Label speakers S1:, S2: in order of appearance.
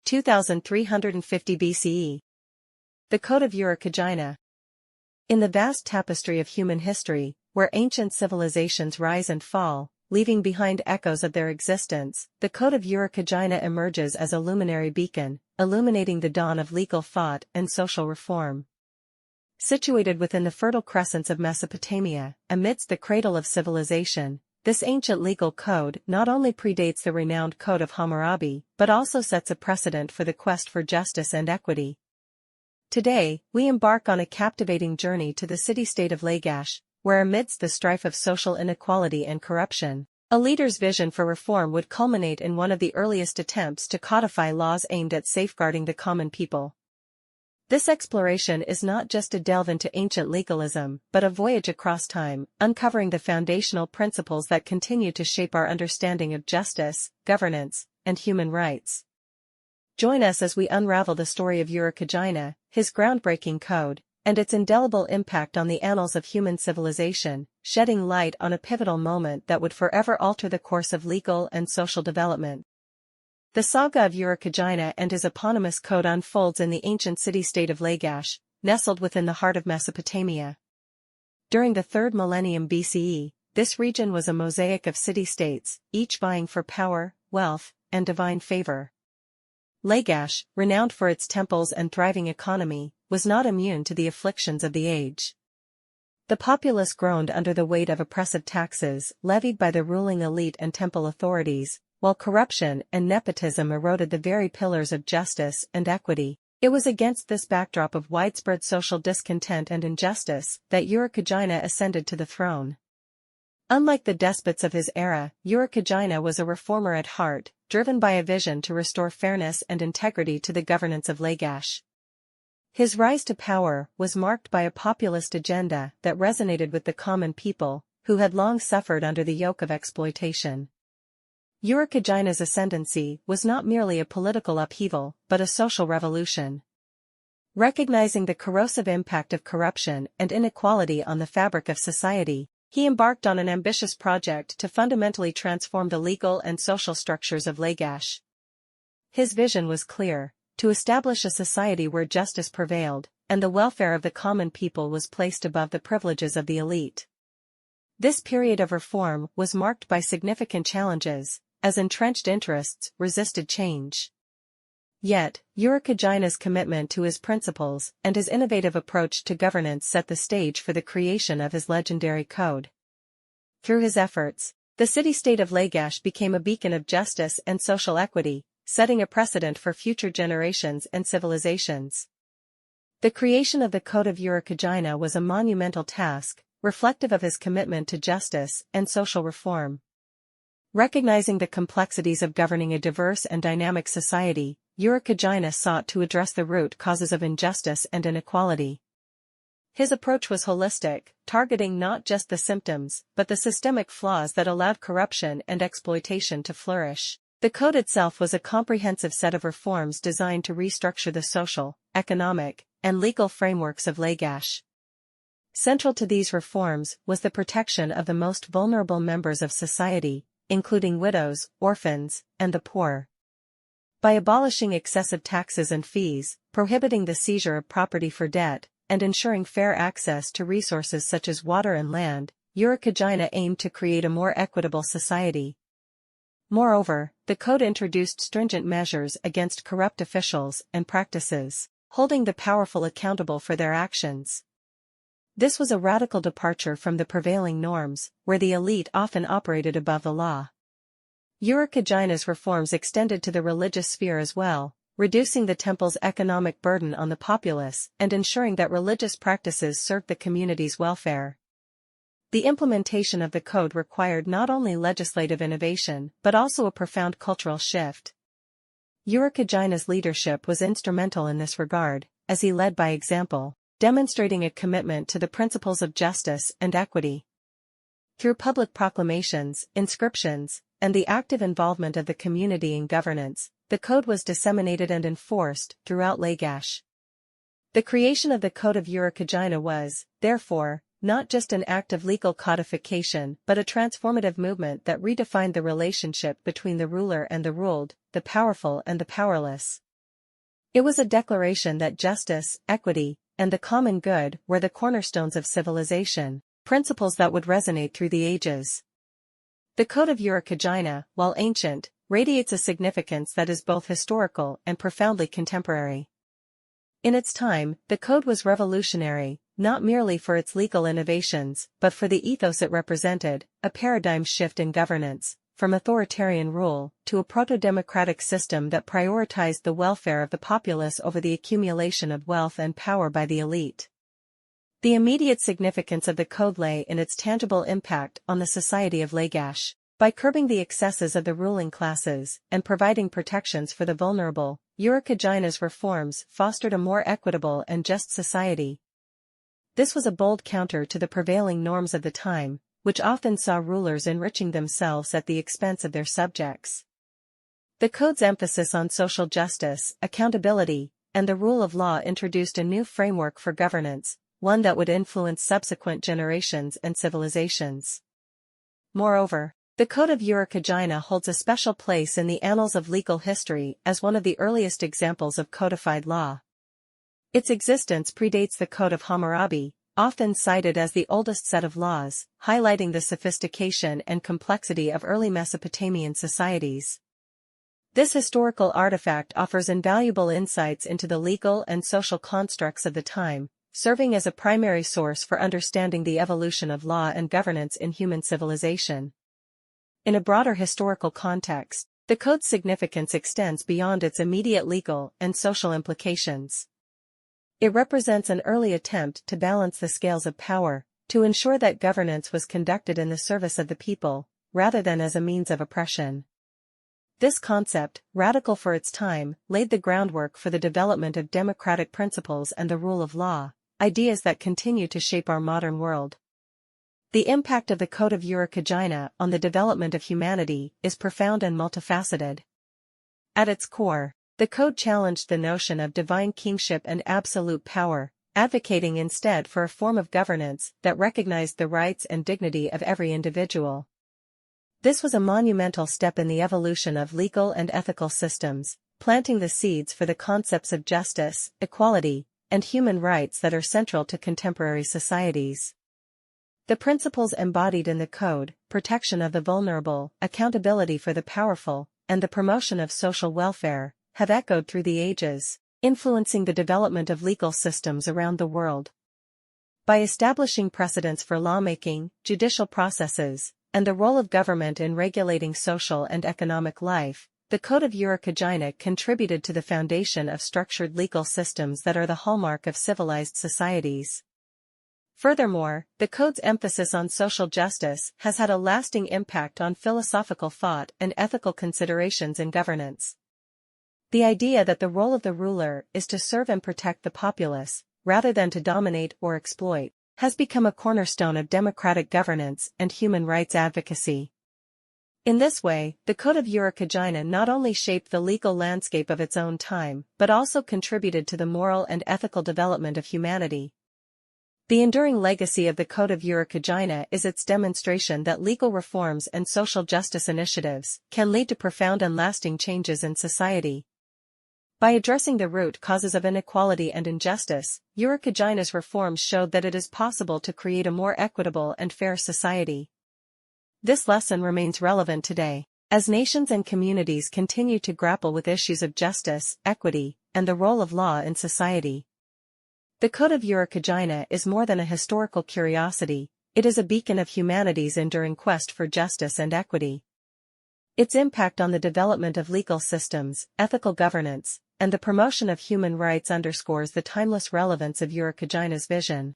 S1: 2350 BCE. The Code of Urukagina. In the vast tapestry of human history, where ancient civilizations rise and fall, leaving behind echoes of their existence, the Code of Urukagina emerges as a luminary beacon, illuminating the dawn of legal thought and social reform. Situated within the fertile crescents of Mesopotamia, amidst the cradle of civilization, this ancient legal code not only predates the renowned Code of Hammurabi, but also sets a precedent for the quest for justice and equity. Today, we embark on a captivating journey to the city-state of Lagash, where amidst the strife of social inequality and corruption, a leader's vision for reform would culminate in one of the earliest attempts to codify laws aimed at safeguarding the common people. This exploration is not just a delve into ancient legalism, but a voyage across time, uncovering the foundational principles that continue to shape our understanding of justice, governance, and human rights. Join us as we unravel the story of Urukagina, his groundbreaking code, and its indelible impact on the annals of human civilization, shedding light on a pivotal moment that would forever alter the course of legal and social development. The saga of Urukagina and his eponymous code unfolds in the ancient city-state of Lagash, nestled within the heart of Mesopotamia. During the 3rd millennium BCE, this region was a mosaic of city-states, each vying for power, wealth, and divine favor. Lagash, renowned for its temples and thriving economy, was not immune to the afflictions of the age. The populace groaned under the weight of oppressive taxes levied by the ruling elite and temple authorities, while corruption and nepotism eroded the very pillars of justice and equity. It was against this backdrop of widespread social discontent and injustice that Urukagina ascended to the throne. Unlike the despots of his era, Urukagina was a reformer at heart, driven by a vision to restore fairness and integrity to the governance of Lagash. His rise to power was marked by a populist agenda that resonated with the common people, who had long suffered under the yoke of exploitation. Urukagina's ascendancy was not merely a political upheaval, but a social revolution. Recognizing the corrosive impact of corruption and inequality on the fabric of society, he embarked on an ambitious project to fundamentally transform the legal and social structures of Lagash. His vision was clear: to establish a society where justice prevailed, and the welfare of the common people was placed above the privileges of the elite. This period of reform was marked by significant challenges, as entrenched interests resisted change. Yet, Urukagina's commitment to his principles and his innovative approach to governance set the stage for the creation of his legendary code. Through his efforts, the city-state of Lagash became a beacon of justice and social equity, setting a precedent for future generations and civilizations. The creation of the Code of Urukagina was a monumental task, reflective of his commitment to justice and social reform. Recognizing the complexities of governing a diverse and dynamic society, Urukagina sought to address the root causes of injustice and inequality. His approach was holistic, targeting not just the symptoms, but the systemic flaws that allowed corruption and exploitation to flourish. The code itself was a comprehensive set of reforms designed to restructure the social, economic, and legal frameworks of Lagash. Central to these reforms was the protection of the most vulnerable members of society, including widows, orphans, and the poor. By abolishing excessive taxes and fees, prohibiting the seizure of property for debt, and ensuring fair access to resources such as water and land, Urukagina aimed to create a more equitable society. Moreover, the code introduced stringent measures against corrupt officials and practices, holding the powerful accountable for their actions. This was a radical departure from the prevailing norms, where the elite often operated above the law. Urukagina's reforms extended to the religious sphere as well, reducing the temple's economic burden on the populace and ensuring that religious practices served the community's welfare. The implementation of the code required not only legislative innovation but also a profound cultural shift. Urukagina's leadership was instrumental in this regard, as he led by example, demonstrating a commitment to the principles of justice and equity. Through public proclamations, inscriptions, and the active involvement of the community in governance, the code was disseminated and enforced throughout Lagash. The creation of the Code of Urukagina was, therefore, not just an act of legal codification but a transformative movement that redefined the relationship between the ruler and the ruled, the powerful and the powerless. It was a declaration that justice, equity, and the common good were the cornerstones of civilization, principles that would resonate through the ages. The Code of Urukagina, while ancient, radiates a significance that is both historical and profoundly contemporary. In its time, the code was revolutionary, not merely for its legal innovations, but for the ethos it represented, a paradigm shift in governance, from authoritarian rule to a proto-democratic system that prioritized the welfare of the populace over the accumulation of wealth and power by the elite. The immediate significance of the code lay in its tangible impact on the society of Lagash. By curbing the excesses of the ruling classes and providing protections for the vulnerable, Urukagina's reforms fostered a more equitable and just society. This was a bold counter to the prevailing norms of the time, which often saw rulers enriching themselves at the expense of their subjects. The code's emphasis on social justice, accountability, and the rule of law introduced a new framework for governance, one that would influence subsequent generations and civilizations. Moreover, the Code of Urukagina holds a special place in the annals of legal history as one of the earliest examples of codified law. Its existence predates the Code of Hammurabi, often cited as the oldest set of laws, highlighting the sophistication and complexity of early Mesopotamian societies. This historical artifact offers invaluable insights into the legal and social constructs of the time, serving as a primary source for understanding the evolution of law and governance in human civilization. In a broader historical context, the code's significance extends beyond its immediate legal and social implications. It represents an early attempt to balance the scales of power, to ensure that governance was conducted in the service of the people, rather than as a means of oppression. This concept, radical for its time, laid the groundwork for the development of democratic principles and the rule of law, ideas that continue to shape our modern world. The impact of the Code of Urukagina on the development of humanity is profound and multifaceted. At its core, the code challenged the notion of divine kingship and absolute power, advocating instead for a form of governance that recognized the rights and dignity of every individual. This was a monumental step in the evolution of legal and ethical systems, planting the seeds for the concepts of justice, equality, and human rights that are central to contemporary societies. The principles embodied in the code, protection of the vulnerable, accountability for the powerful, and the promotion of social welfare, have echoed through the ages, influencing the development of legal systems around the world. By establishing precedents for lawmaking, judicial processes, and the role of government in regulating social and economic life, the Code of Urukagina contributed to the foundation of structured legal systems that are the hallmark of civilized societies. Furthermore, the code's emphasis on social justice has had a lasting impact on philosophical thought and ethical considerations in governance. The idea that the role of the ruler is to serve and protect the populace, rather than to dominate or exploit, has become a cornerstone of democratic governance and human rights advocacy. In this way, the Code of Urukagina not only shaped the legal landscape of its own time, but also contributed to the moral and ethical development of humanity. The enduring legacy of the Code of Urukagina is its demonstration that legal reforms and social justice initiatives can lead to profound and lasting changes in society. By addressing the root causes of inequality and injustice, Urukagina's reforms showed that it is possible to create a more equitable and fair society. This lesson remains relevant today, as nations and communities continue to grapple with issues of justice, equity, and the role of law in society. The Code of Urukagina is more than a historical curiosity, it is a beacon of humanity's enduring quest for justice and equity. Its impact on the development of legal systems, ethical governance, and the promotion of human rights underscores the timeless relevance of Urukagina's vision.